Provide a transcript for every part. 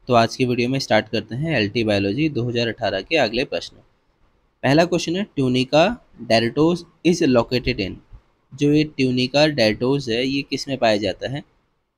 तो आज की वीडियो में स्टार्ट करते हैं एलटी बायोलॉजी 2018 के अगले प्रश्न। पहला क्वेश्चन है ट्यूनिका डेरिटोस इज लोकेटेड इन। जो ये ट्यूनिका डेरिटोस है ये किस में पाया जाता है?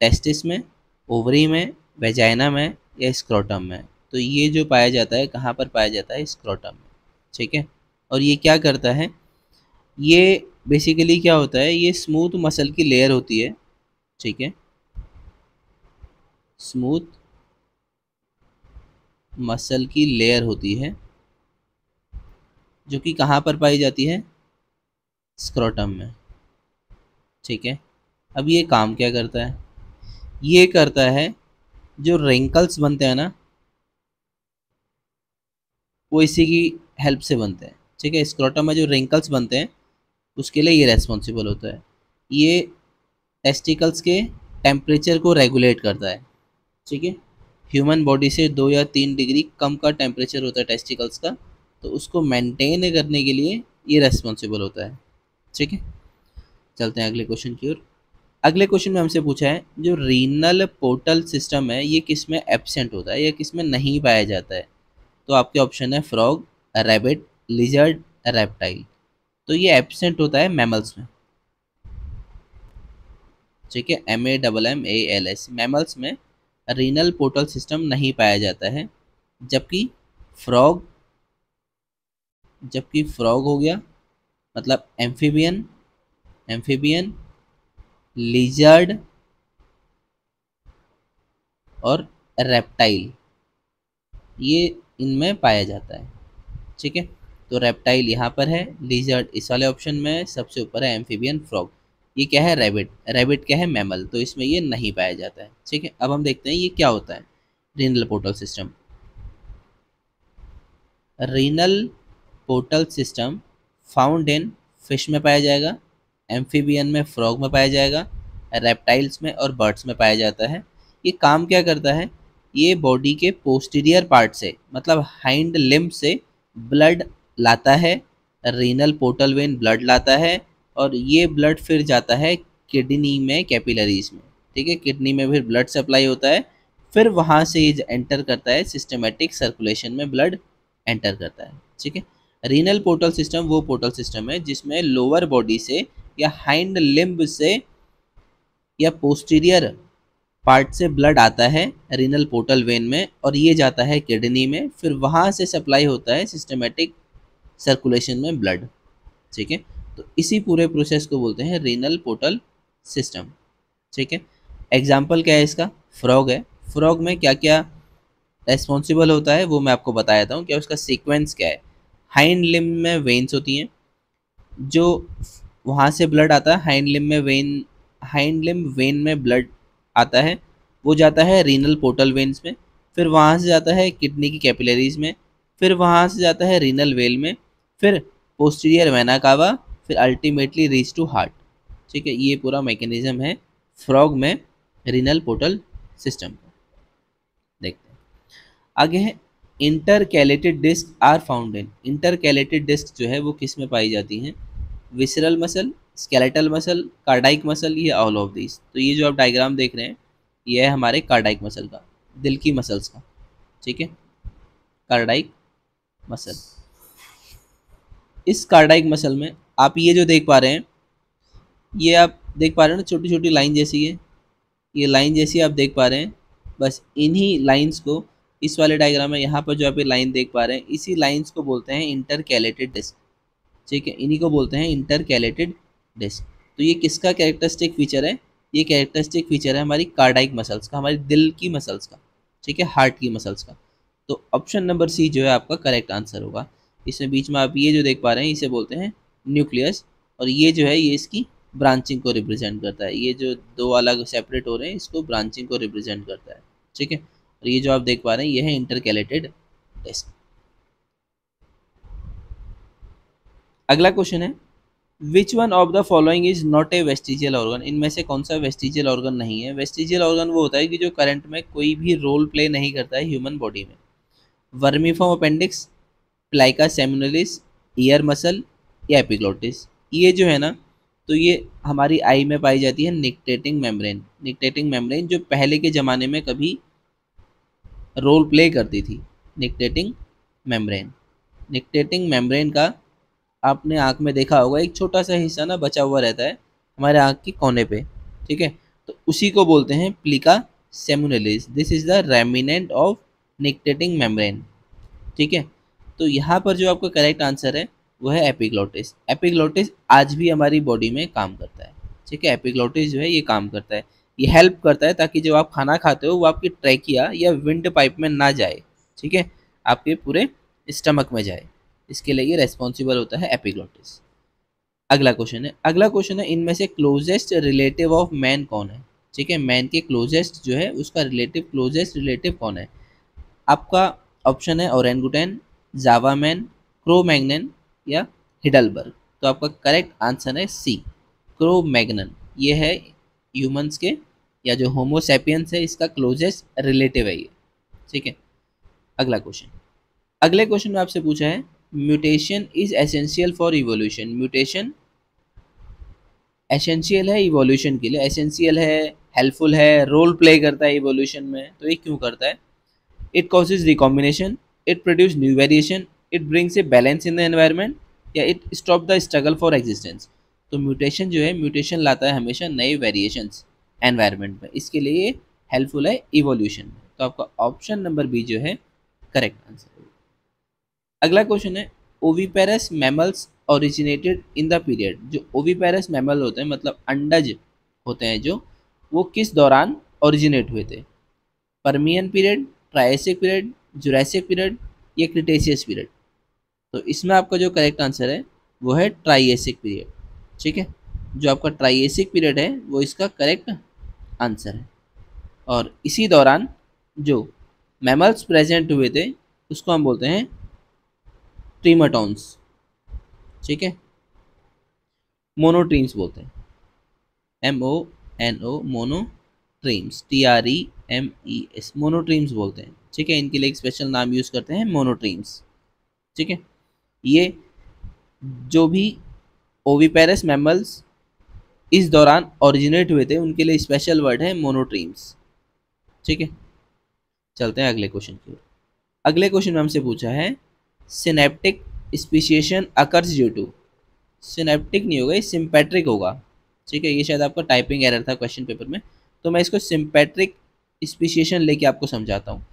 टेस्टिस में, ओवरी में, वेजाइना में या स्क्रोटम में? तो ये जो पाया जाता है कहाँ पर पाया जाता है? स्क्रोटम में। ठीक है। और ये क्या करता है? ये बेसिकली क्या होता है, ये स्मूथ मसल की लेयर होती है। ठीक है, स्मूथ मसल की लेयर होती है जो कि कहाँ पर पाई जाती है? स्क्रोटम में। ठीक है। अब ये काम क्या करता है? ये करता है, जो रिंकल्स बनते हैं ना, वो इसी की हेल्प से बनते हैं। ठीक है, स्क्रोटम में जो रिंकल्स बनते हैं उसके लिए ये रेस्पॉन्सिबल होता है। ये टेस्टिकल्स के टेम्परेचर को रेगुलेट करता है। ठीक है, ह्यूमन बॉडी से 2 या 3 डिग्री कम का टेम्परेचर होता है टेस्टिकल्स का, तो उसको मेंटेन करने के लिए ये रेस्पॉन्सिबल होता है। ठीक है, चलते हैं अगले क्वेश्चन की ओर। अगले क्वेश्चन में हमसे पूछा है जो रीनल पोर्टल सिस्टम है ये किस में एब्सेंट होता है या किस में नहीं पाया जाता है? तो आपके ऑप्शन है फ्रॉग, रैबिट, लिजर्ड, रेप्टाइल। तो ये एब्सेंट होता है मैमल्स में। ठीक है, MAMMALS, मैमल्स में रीनल पोर्टल सिस्टम नहीं पाया जाता है। जबकि फ्रॉग जबकि फ्रॉग हो गया, मतलब एम्फीबियन, लिजर्ड और रेप्टाइल, ये इनमें पाया जाता है। ठीक है, तो रेप्टाइल यहाँ पर है, लिजर्ड इस वाले ऑप्शन में, सबसे ऊपर है एम्फीबियन, फ्रॉग। ये क्या है? रैबिट। रैबिट क्या है? मैमल, तो इसमें ये नहीं पाया जाता है। ठीक है, अब हम देखते हैं ये क्या होता है renal portal system. Renal portal system found in fish में पाया जाएगा, एम्फीबियन में, फ्रॉग में पाया जाएगा, रेप्टाइल्स में और बर्ड्स में पाया जाता है। ये काम क्या करता है? ये बॉडी के पोस्टीरियर पार्ट से, मतलब हाइंड लिम्ब से ब्लड लाता है। रीनल पोर्टल वेन ब्लड लाता है और ये ब्लड फिर जाता है किडनी में, कैपिलरीज में। ठीक है, किडनी में फिर ब्लड सप्लाई होता है, फिर वहाँ से ये एंटर करता है सिस्टमेटिक सर्कुलेशन में, ब्लड एंटर करता है। ठीक है, रीनल पोर्टल सिस्टम वो पोर्टल सिस्टम है जिसमें लोअर बॉडी से या हाइंड लिम्ब से या पोस्टीरियर पार्ट से ब्लड आता है रीनल पोर्टल वेन में और ये जाता है किडनी में, फिर वहाँ से सप्लाई होता है सिस्टमेटिक सर्कुलेशन में ब्लड। ठीक है, तो इसी पूरे प्रोसेस को बोलते हैं रीनल पोर्टल सिस्टम। ठीक है, एग्जाम्पल क्या है इसका? फ्रॉग है। फ्रॉग में क्या क्या रेस्पॉन्सिबल होता है वो मैं आपको बता देता हूँ, क्या उसका सीक्वेंस क्या है। हाइंड लिम्ब में वेन्स होती हैं, जो वहाँ से ब्लड आता है हाइंड लिम्ब में, हाइंड लिम्ब वेन में ब्लड आता है, वो जाता है रीनल पोर्टल वेन्स में, फिर वहाँ से जाता है किडनी की कैपिलरीज में, फिर वहाँ से जाता है रीनल वेल में, फिर पोस्टीरियर वेना कावा, फिर अल्टीमेटली रीच टू हार्ट। ठीक है, ये पूरा मैकेनिज्म है फ्रॉग में रीनल पोर्टल सिस्टम। देखते हैं आगे है intercalated disc are found in. Intercalated disc जो है वो किस में पाई जाती हैं? Visceral muscle, skeletal muscle, cardiac muscle, ये ऑल ऑफ दिस। तो ये जो आप डायग्राम देख रहे हैं ये है हमारे कार्डाइक मसल का, दिल की मसल्स का। ठीक है, कार्डाइक मसल। इस कार्डाइक मसल में आप ये जो देख पा रहे हैं, ये आप देख पा रहे हैं ना, छोटी छोटी लाइन जैसी है, ये लाइन जैसी आप देख पा रहे हैं। बस इन्हीं लाइंस को, इस वाले डायग्राम में यहाँ पर जो आप ये लाइन देख पा रहे हैं, इसी लाइंस को बोलते हैं इंटरकैलेटेड डिस्क। ठीक है, इन्हीं को बोलते हैं इंटरकैलेटेड डिस्क। तो ये किसका कैरेक्टरिस्टिक फीचर है? ये कैरेक्टरिस्टिक फीचर है हमारी कार्डाइक मसल्स का, हमारी दिल की मसल्स का। ठीक है, हार्ट की मसल्स का। तो ऑप्शन नंबर सी जो है आपका करेक्ट आंसर होगा। इसमें बीच में आप ये जो देख पा रहे हैं इसे बोलते हैं न्यूक्लियस, और ये जो है ये इसकी ब्रांचिंग को रिप्रेजेंट करता है। ये जो दो अलग सेपरेट हो रहे हैं इसको ब्रांचिंग को रिप्रेजेंट करता है। ठीक है, और ये जो आप देख पा रहे हैं ये है इंटरकैलेटेड डिस्क। अगला क्वेश्चन है which one of the following is not a vestigial organ. इनमें से कौन सा वेस्टिजियल ऑर्गन नहीं है? वेस्टिजियल ऑर्गन वो होता है कि जो करंट में कोई भी रोल प्ले नहीं करता है ह्यूमन बॉडी में। वर्मीफॉर्म अपेंडिक्स, प्लाइका सेमिनलिस, ईयर मसल या एपिग्लोटिस। ये जो है ना, तो ये हमारी आई में पाई जाती है निक्टेटिंग मेम्ब्रेन। निक्टेटिंग मेम्ब्रेन जो पहले के ज़माने में कभी रोल प्ले करती थी। निक्टेटिंग मेम्ब्रेन, निक्टेटिंग मेम्ब्रेन का आपने आँख में देखा होगा, एक छोटा सा हिस्सा ना बचा हुआ रहता है हमारे आँख के कोने पे, ठीक है, तो उसी को बोलते हैं plica semilunaris. This is the remnant of nictitating membrane, ठीक है। तो यहाँ पर जो आपका करेक्ट आंसर है वो है एपिग्लोटिस। एपिग्लोटिस आज भी हमारी बॉडी में काम करता है, ठीक है। एपिग्लोटिस जो है ये काम करता है, ये हेल्प करता है ताकि जब आप खाना खाते हो वो आपकी ट्रैकिया या विंड पाइप में ना जाए, ठीक है, आपके पूरे स्टमक में जाए। इसके लिए ये रेस्पॉन्सिबल होता है एपिग्लोटिस। अगला क्वेश्चन है इनमें से क्लोजेस्ट रिलेटिव ऑफ मैन कौन है, ठीक है। मैन के क्लोजेस्ट जो है उसका क्लोजेस्ट रिलेटिव कौन है। आपका ऑप्शन है ओरेंगुटन, जावामैन, क्रो मैग्नन या हिडलबर्ग। तो आपका करेक्ट आंसर है सी, क्रो मैग्नन। ये है ह्यूमंस के या जो होमोसेपियंस है इसका क्लोजेस्ट रिलेटिव है ये, ठीक है। अगले क्वेश्चन में आपसे पूछा है mutation is essential for evolution. Mutation essential है इवोल्यूशन के लिए, एसेंशियल है, हेल्पफुल है, रोल प्ले करता है इवोल्यूशन में, तो ये क्यों करता है। It causes recombination, it produce new variation, it brings a balance in the environment या it stop the struggle for existence. तो म्यूटेशन जो है, म्यूटेशन लाता है हमेशा नए वेरिएशंस एनवायरनमेंट में, इसके लिए ये हेल्पफुल है इवोल्यूशन में। तो आपका ऑप्शन नंबर बी जो है करेक्ट आंसर है। अगला क्वेश्चन है oviparous mammals originated in the period. जो ओविपेरस मैमल होते हैं मतलब अंडज होते हैं जो, वो किस दौरान ओरिजिनेट हुए थे। Permian period, Triassic period, Jurassic period या क्रिटेशियस पीरियड। तो इसमें आपका जो करेक्ट आंसर है वो है ट्रायसिक पीरियड, ठीक है। जो आपका ट्रायसिक पीरियड है वो इसका करेक्ट आंसर है। और इसी दौरान जो मैमल्स प्रेजेंट हुए थे उसको हम बोलते हैं ट्रीमाटोन्स, ठीक है, मोनोट्रीम्स बोलते हैं, MONO मोनोट्रीम्स, TREMES, मोनोट्रीम्स बोलते हैं, ठीक है। इनके लिए एक स्पेशल नाम यूज़ करते हैं मोनोट्रीम्स, ठीक है। ये जो भी ओविपेरस मैमल्स इस दौरान ओरिजिनेट हुए थे उनके लिए स्पेशल वर्ड है मोनोट्रीम्स, ठीक है। चलते हैं अगले क्वेश्चन की ओर। अगले क्वेश्चन में हमसे पूछा है synaptic speciation occurs due to. Synaptic नहीं होगा, ये सिम्पैट्रिक होगा, ठीक है। ये शायद आपका टाइपिंग एरर था क्वेश्चन पेपर में, तो मैं इसको सिम्पैट्रिक स्पीशिएशन लेके आपको समझाता हूँ।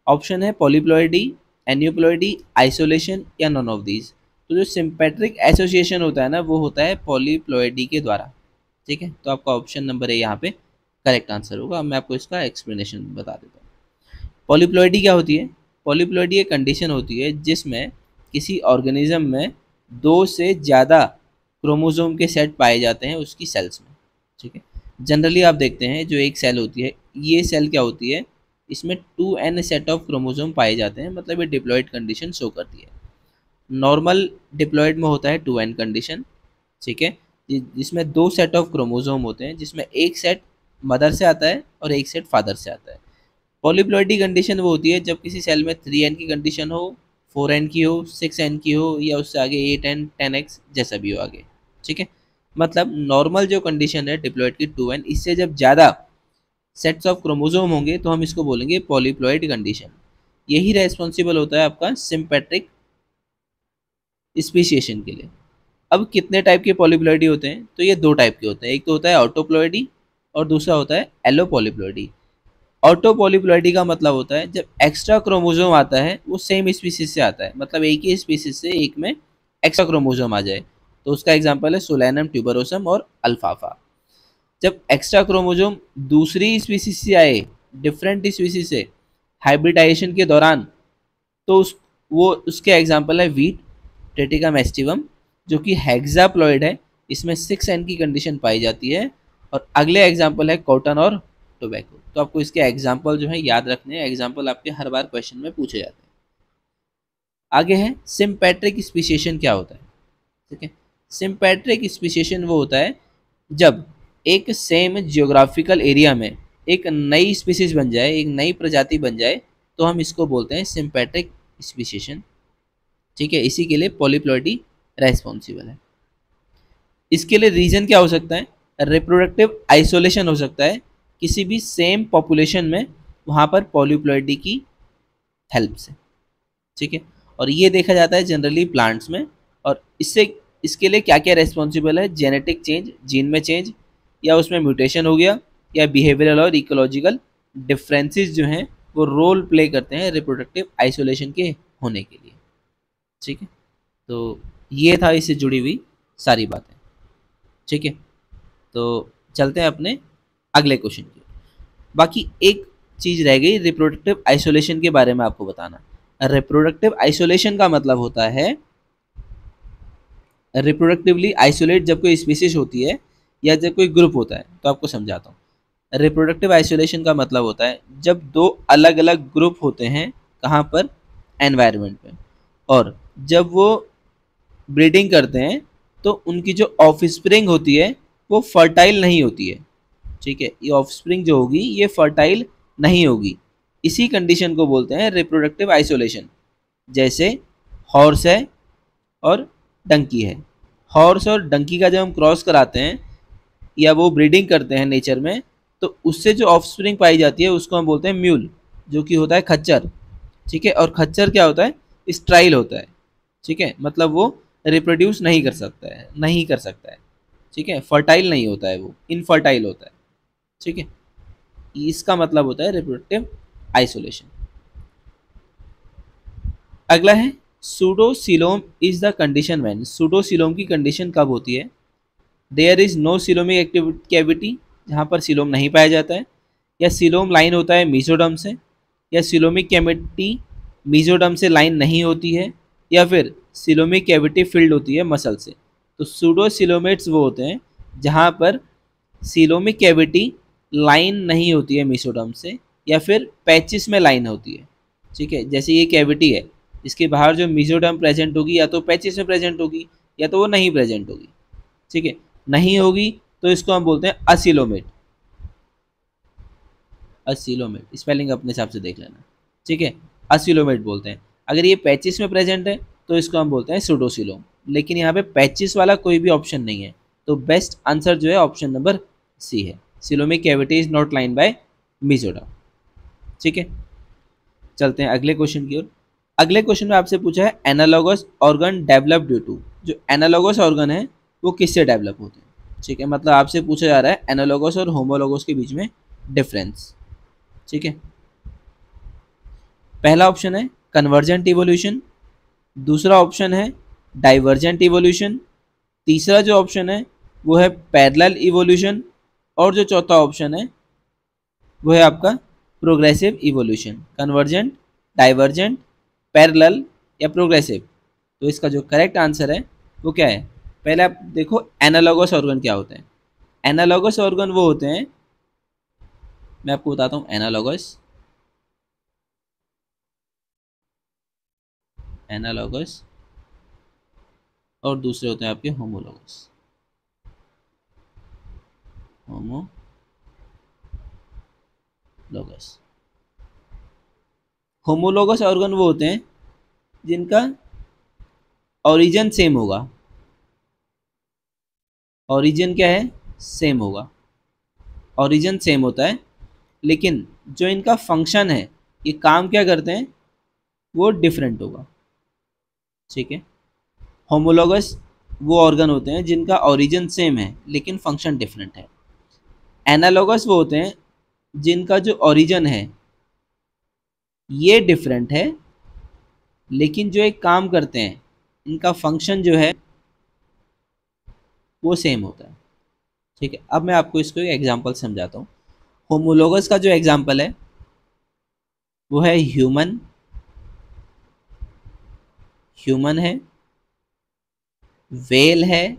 ऑप्शन है पॉलीप्लॉइडी, एन्यूप्लॉइडी, आइसोलेशन या नॉन ऑफ दीज। तो जो सिम्पैट्रिक एसोसिएशन होता है ना वो होता है पॉलीप्लॉइडी के द्वारा, ठीक है। तो आपका ऑप्शन नंबर है यहाँ पे करेक्ट आंसर होगा। मैं आपको इसका एक्सप्लेनेशन बता देता हूँ। पॉलीप्लॉइडी क्या होती है। पॉलीप्लॉइडी एक कंडीशन होती है जिसमें किसी ऑर्गेनिज्म में 2 से ज़्यादा क्रोमोसोम के सेट पाए जाते हैं उसकी सेल्स में, ठीक है। जनरली आप देखते हैं जो एक सेल होती है, ये सेल क्या होती है, इसमें 2n सेट ऑफ क्रोमोसोम पाए जाते हैं, मतलब ये डिप्लॉइड कंडीशन शो करती है। नॉर्मल डिप्लॉइड में होता है 2n कंडीशन, ठीक है, जिसमें 2 सेट ऑफ क्रोमोसोम होते हैं, जिसमें एक सेट मदर से आता है और एक सेट फादर से आता है। पॉलीप्लॉइडी कंडीशन वो होती है जब किसी सेल में 3n की कंडीशन हो, 4n की हो, 6n की हो या उससे आगे 8n, 10x जैसा भी हो आगे, ठीक है। मतलब नॉर्मल जो कंडीशन है डिप्लॉइड की 2n, इससे जब ज़्यादा सेट्स ऑफ क्रोमोसोम होंगे तो हम इसको बोलेंगे पॉलीप्लॉइड कंडीशन। यही रेस्पॉन्सिबल होता है आपका सिम्पैट्रिक स्पीशिएशन के लिए। अब कितने टाइप के पॉलीप्लॉइडी होते हैं, तो ये 2 टाइप के होते हैं। एक तो होता है ऑटोप्लॉइडी और दूसरा होता है एलोपॉलीप्लॉइडी। ऑटोपॉलीप्लॉइडी का मतलब होता है जब एक्स्ट्रा क्रोमोसोम आता है वो सेम स्पीसीज से आता है, मतलब एक ही स्पीसीज से एक में एक्स्ट्रा क्रोमोसोम आ जाए, तो उसका एग्जांपल है सोलैनम, ट्यूबरोसम और अल्फाफा। जब एक्स्ट्रा क्रोमोसोम दूसरी स्पीसीज से आए, डिफरेंट स्पीसीज से हाइब्रिडाइजेशन के दौरान, तो उसके एग्जांपल है वीट, टेटिका मेस्टिवम, जो कि हेक्साप्लॉइड है, इसमें 6n की कंडीशन पाई जाती है। और अगले एग्जांपल है कॉटन और टोबैको। तो आपको इसके एग्जाम्पल जो है याद रखने हैं, एग्जाम्पल आपके हर बार क्वेश्चन में पूछे जाते हैं। आगे है सिम्पैट्रिक स्पीशिएशन क्या होता है, ठीक है। सिम्पैट्रिक स्पीशिएशन वो होता है जब एक सेम जियोग्राफिकल एरिया में एक नई स्पीसीज बन जाए, एक नई प्रजाति बन जाए, तो हम इसको बोलते हैं सिम्पैट्रिक स्पीशिएशन, ठीक है। इसी के लिए पॉलीप्लॉइडी रेस्पॉन्सिबल है। इसके लिए रीजन क्या हो सकता है, रिप्रोडक्टिव आइसोलेशन हो सकता है, किसी भी सेम पॉपुलेशन में वहाँ पर पॉलीप्लॉइडी की हेल्प से, ठीक है। और ये देखा जाता है जनरली प्लांट्स में। और इसके लिए क्या क्या रेस्पॉन्सिबल है, जेनेटिक चेंज, जीन में चेंज, या उसमें म्यूटेशन हो गया, या बिहेवियरल और इकोलॉजिकल डिफरेंसेस जो हैं वो रोल प्ले करते हैं रिप्रोडक्टिव आइसोलेशन के होने के लिए, ठीक है। तो ये था इससे जुड़ी हुई सारी बातें, ठीक है। तो चलते हैं अपने अगले क्वेश्चन की। बाकी एक चीज़ रह गई रिप्रोडक्टिव आइसोलेशन के बारे में आपको बताना। रिप्रोडक्टिव आइसोलेशन का मतलब होता है रिप्रोडक्टिवली आइसोलेट जब कोई स्पीसीज होती है या जब कोई ग्रुप होता है। तो आपको समझाता हूँ। रिप्रोडक्टिव आइसोलेशन का मतलब होता है जब दो अलग अलग ग्रुप होते हैं, कहाँ पर, एनवायरनमेंट में, और जब वो ब्रीडिंग करते हैं तो उनकी जो ऑफस्प्रिंग होती है वो फर्टाइल नहीं होती है, ठीक है। ये ऑफस्प्रिंग जो होगी ये फर्टाइल नहीं होगी। इसी कंडीशन को बोलते हैं रिप्रोडक्टिव आइसोलेशन। जैसे हॉर्स है और डंकी है। हॉर्स और डंकी का जब हम क्रॉस कराते हैं या वो ब्रीडिंग करते हैं नेचर में, तो उससे जो ऑफस्प्रिंग पाई जाती है उसको हम बोलते हैं म्यूल, जो कि होता है खच्चर, ठीक है। और खच्चर क्या होता है, स्ट्राइल होता है, ठीक है। मतलब वो रिप्रोड्यूस नहीं कर सकता है, ठीक है। फर्टाइल नहीं होता है, वो इनफर्टाइल होता है, ठीक है। इसका मतलब होता है रिप्रोडक्टिव आइसोलेशन। अगला है pseudocoelom is the condition when. Pseudocoelom की कंडीशन कब होती है, there is no coelomic cavity, जहाँ पर सिलोम नहीं पाया जाता है, या सिलोम लाइन होता है मीजोडर्म से, या सिलोमिक कैविटी मीजोडर्म से लाइन नहीं होती है, या फिर सिलोमिक कैविटी फिल्ड होती है मसल से। तो सूडोसिलोमेट्स वो होते हैं जहाँ पर सिलोमिक कैविटी लाइन नहीं होती है मीसोडर्म से, या फिर पैचिस में लाइन होती है, ठीक है। जैसे ये कैविटी है, इसके बाहर जो मीसोडर्म प्रेजेंट होगी या तो पैचिस में प्रेजेंट होगी या तो वो नहीं प्रेजेंट होगी, ठीक है। नहीं होगी तो इसको हम बोलते हैं असिलोमेट। असिलोमेट स्पेलिंग अपने हिसाब से देख लेना, ठीक है। असिलोमेट बोलते हैं। अगर ये पैचिस में प्रेजेंट है तो इसको हम बोलते हैं सूडोसिलोम। लेकिन यहाँ पे पैचिस वाला कोई भी ऑप्शन नहीं है, तो बेस्ट आंसर जो है ऑप्शन नंबर सी है, coelomic cavity is not line by mesoderm, ठीक है। चलते हैं अगले क्वेश्चन की ओर। अगले क्वेश्चन में आपसे पूछा है analogous organ develop due to. जो एनालॉगस ऑर्गन है वो किससे डेवलप होते हैं, ठीक है। मतलब आपसे पूछा जा रहा है एनालॉगस और होमोलॉगस के बीच में डिफरेंस, ठीक है। पहला ऑप्शन है कन्वर्जेंट इवोल्यूशन, दूसरा ऑप्शन है डाइवर्जेंट इवोल्यूशन, तीसरा जो ऑप्शन है वो है पैरेलल इवोल्यूशन, और जो चौथा ऑप्शन है वो है आपका progressive evolution. Convergent, divergent, parallel या प्रोग्रेसिव। तो इसका जो करेक्ट आंसर है वो क्या है, पहले आप देखो एनालॉगस ऑर्गन क्या होते हैं। एनालॉगस ऑर्गन वो होते हैं, मैं आपको बताता हूँ एनालॉगस और दूसरे होते हैं आपके होमोलॉगस। होमोलॉगस ऑर्गन वो होते हैं जिनका ओरिजिन सेम होगा। ओरिजिन क्या है, सेम होगा, ओरिजिन सेम होता है, लेकिन जो इनका फंक्शन है, ये काम क्या करते हैं, वो डिफरेंट होगा, ठीक है। होमोलॉगस वो ऑर्गन होते हैं जिनका ओरिजिन सेम है लेकिन फंक्शन डिफरेंट है। एनालॉगस वो होते हैं जिनका जो ओरिजिन है ये डिफरेंट है, लेकिन जो एक काम करते हैं इनका फंक्शन जो है वो सेम होता है, ठीक है। अब मैं आपको इसको एक एग्जांपल समझाता हूँ। होमोलॉगस का जो एग्जांपल है वो है ह्यूमन, ह्यूमन है, वेल है,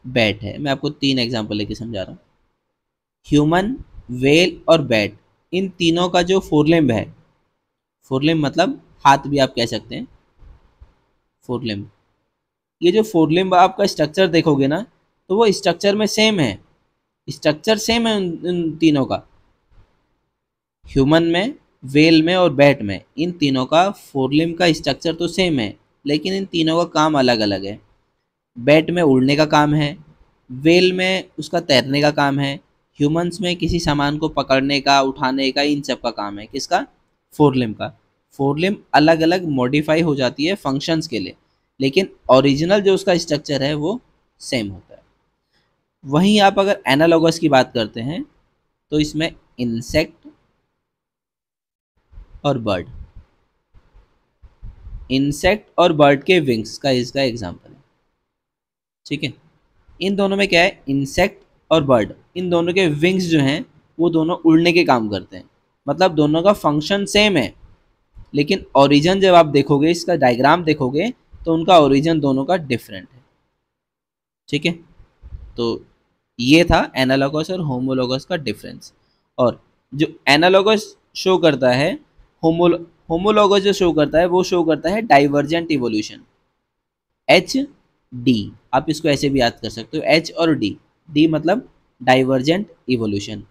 बैट है। मैं आपको तीन एग्जांपल लेके समझा रहा हूँ। ह्यूमन, वेल और बैट, इन तीनों का जो फोरलिम्ब है, फोरलिम्ब मतलब हाथ भी आप कह सकते हैं, फोरलिम्ब, ये जो फोरलिम्ब आपका स्ट्रक्चर देखोगे ना तो वो स्ट्रक्चर में सेम है, स्ट्रक्चर सेम है उन तीनों का। ह्यूमन में, वेल में और बैट में, इन तीनों का फोरलिम्ब का स्ट्रक्चर तो सेम है, लेकिन इन तीनों का काम अलग अलग है। बैट में उड़ने का काम है, वेल में उसका तैरने का काम है, ह्यूमंस में किसी सामान को पकड़ने का, उठाने का, इन सब का काम है। किसका, फोरलिम का। फोरलिम अलग अलग मॉडिफाई हो जाती है फंक्शंस के लिए, लेकिन ओरिजिनल जो उसका स्ट्रक्चर है वो सेम होता है। वहीं आप अगर एनालॉगस की बात करते हैं तो इसमें इंसेक्ट और बर्ड, इंसेक्ट और बर्ड के विंग्स का इसका एग्जांपल है। ठीक है, इन दोनों में क्या है, इंसेक्ट और बर्ड, इन दोनों के विंग्स जो हैं वो दोनों उड़ने के काम करते हैं, मतलब दोनों का फंक्शन सेम है, लेकिन ओरिजिन जब आप देखोगे, इसका डायग्राम देखोगे तो उनका ओरिजिन दोनों का डिफरेंट है। ठीक है, तो ये था एनालॉगस और होमोलॉगस का डिफरेंस। और जो एनालॉगस शो करता है, होमोलॉगस जो शो करता है वो शो करता है डाइवर्जेंट इवोल्यूशन, एच डी। आप इसको ऐसे भी याद कर सकते हो, एच और डी। डी मतलब डाइवर्जेंट इवोल्यूशन,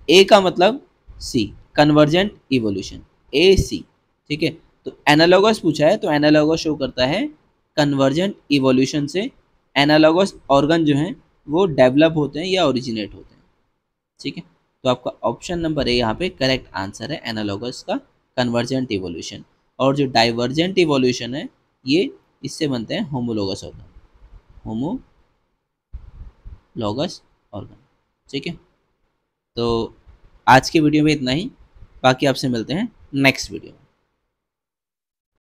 ए का मतलब सी, कन्वर्जेंट इवोल्यूशन, ए सी। ठीक है, तो एनालॉगस पूछा है तो एनालॉगस शो करता है कन्वर्जेंट इवोल्यूशन से। एनालॉगस ऑर्गन जो हैं वो डेवलप होते हैं या ओरिजिनेट होते हैं। ठीक है, तो आपका ऑप्शन नंबर ए यहाँ पे करेक्ट आंसर है, एनालॉगस का कन्वर्जेंट इवोल्यूशन। और जो डाइवर्जेंट इवोल्यूशन है ये इससे बनते हैं होमोलोगस ऑर्गन, होमोलॉगस ऑर्गन। ठीक है, तो आज के वीडियो में इतना ही, बाकी आपसे मिलते हैं नेक्स्ट वीडियो में।